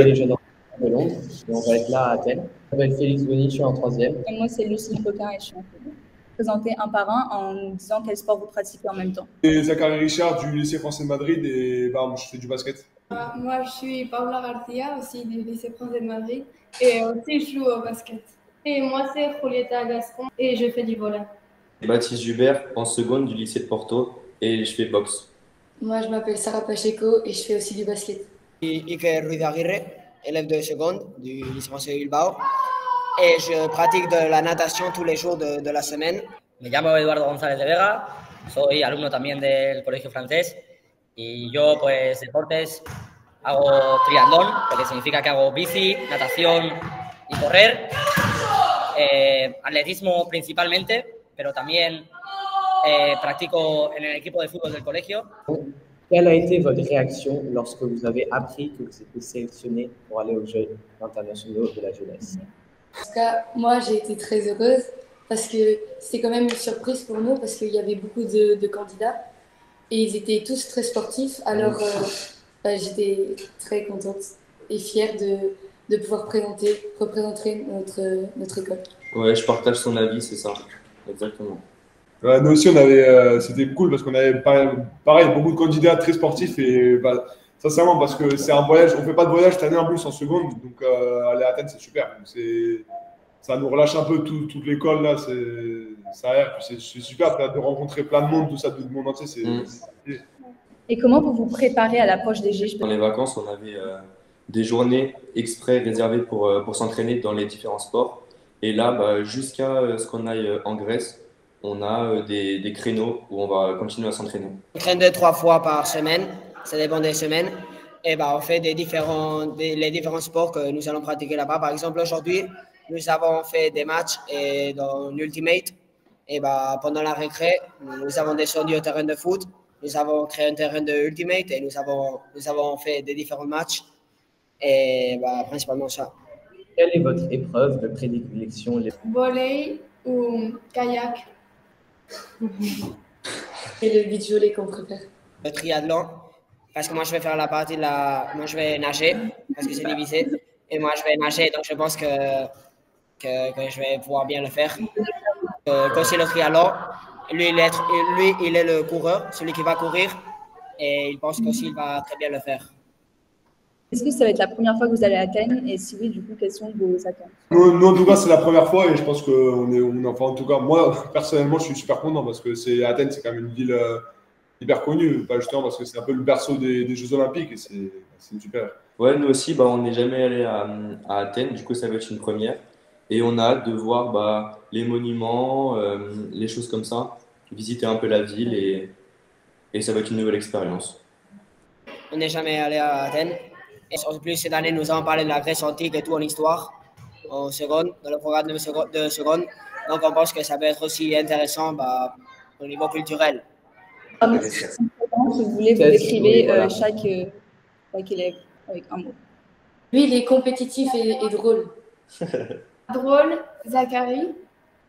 les jeunes de Londres et on va être là à Athènes. Je m'appelle Félix Boni, je suis en troisième. Et moi, c'est Lucie Coquin et je suis en première. Présenter un par un en nous disant quel sport vous pratiquez en même temps. Et Zachary Richard du lycée français de Madrid et moi, je fais du basket. Moi, je suis Paula Garcia, aussi du lycée français de Madrid, et aussi je joue au basket. Et moi, c'est Julieta Gascon, et je fais du volley. Baptiste Jubert, en seconde du lycée de Porto, et je fais boxe. Moi, je m'appelle Sarah Pacheco et je fais aussi du basket. Iker Ruiz Aguirre, élève de seconde du lycée français de Bilbao, et je pratique de la natation tous les jours de la semaine. Me llamo Eduardo González de Vega, soy alumno también del Colegio Francés y yo pues deportes hago triatlón, lo que significa que hago bici, natación y correr, atletismo principalmente, pero también practico en el equipo de fútbol del colegio. Quelle a été votre réaction lorsque vous avez appris que vous étiez sélectionné pour aller aux Jeux internationaux de la jeunesse? En tout cas, moi, j'ai été très heureuse parce que c'était quand même une surprise pour nous parce qu'il y avait beaucoup de candidats et ils étaient tous très sportifs. Alors, j'étais très contente et fière de pouvoir représenter notre école. Ouais, je partage son avis, c'est ça, exactement. Ouais, nous aussi, c'était cool parce qu'on avait pareil, beaucoup de candidats très sportifs et sincèrement, parce que c'est un voyage, on ne fait pas de voyage cette année en plus en seconde, donc aller à Athènes, c'est super. Donc, ça nous relâche un peu toute l'école, là, ça aère, c'est super de rencontrer plein de monde, tout ça, du monde entier. Et comment vous vous préparez à l'approche des Jeux? Dans les vacances, on avait des journées exprès réservées pour s'entraîner dans les différents sports. Et là, jusqu'à ce qu'on aille en Grèce, on a des créneaux où on va continuer à s'entraîner. On traîne 2-3 fois par semaine, ça dépend des semaines. Et on fait les différents sports que nous allons pratiquer là-bas. Par exemple, aujourd'hui, nous avons fait des matchs dans l'Ultimate. Et pendant la récré, nous avons descendu au terrain de foot. Nous avons créé un terrain de Ultimate et nous avons fait des différents matchs. Et principalement ça. Quelle est votre épreuve de prédilection? Volley ou kayak? Et le beach volley qu'on préfère. Le triathlon, parce que moi je vais faire la partie moi je vais nager, parce que c'est divisé. Et moi je vais nager, donc je pense que je vais pouvoir bien le faire. Aussi le triathlon, lui il est le coureur, celui qui va courir. Et il pense qu'aussi il va très bien le faire. Est-ce que ça va être la première fois que vous allez à Athènes? Et si oui, du coup, quelles sont vos attentes? Nous, en tout cas, c'est la première fois et je pense enfin, en tout cas, moi, personnellement, je suis super content parce que Athènes, c'est quand même une ville hyper connue, pas justement parce que c'est un peu le berceau des Jeux Olympiques et c'est super. Ouais, nous aussi, on n'est jamais allé à Athènes, du coup, ça va être une première. Et on a hâte de voir les monuments, les choses comme ça, visiter un peu la ville et ça va être une nouvelle expérience. On n'est jamais allé à Athènes. Et en plus, cette année, nous avons parlé de la Grèce antique et tout en histoire, en seconde, dans le programme de seconde. Donc, on pense que ça peut être aussi intéressant au niveau culturel. Si vous voulez, vous décrivez chaque élève avec un mot. Lui, il est compétitif et drôle. Drôle, Zachary.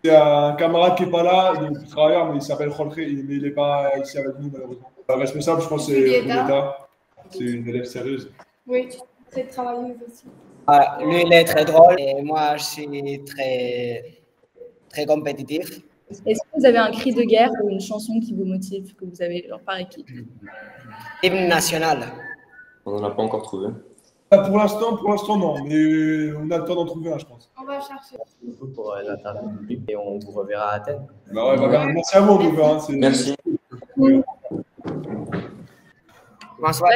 C'est un camarade qui n'est pas là, il travaille, mais il s'appelle Jorge, mais il n'est pas ici avec nous, malheureusement. La responsable, je pense, c'est Julieta. C'est une élève sérieuse. Oui, très travailleuse aussi. Lui, il est très drôle et moi, je suis très, très compétitif. Est-ce que vous avez un cri de guerre ou une chanson qui vous motive, que vous avez par équipe? Hymne national. On n'en a pas encore trouvé. Pour l'instant, non, mais on a le temps d'en trouver un, je pense. On va chercher. Merci beaucoup pour l'interview et on vous reverra à Athènes. Merci à vous, en tout cas. Merci. Bonsoir.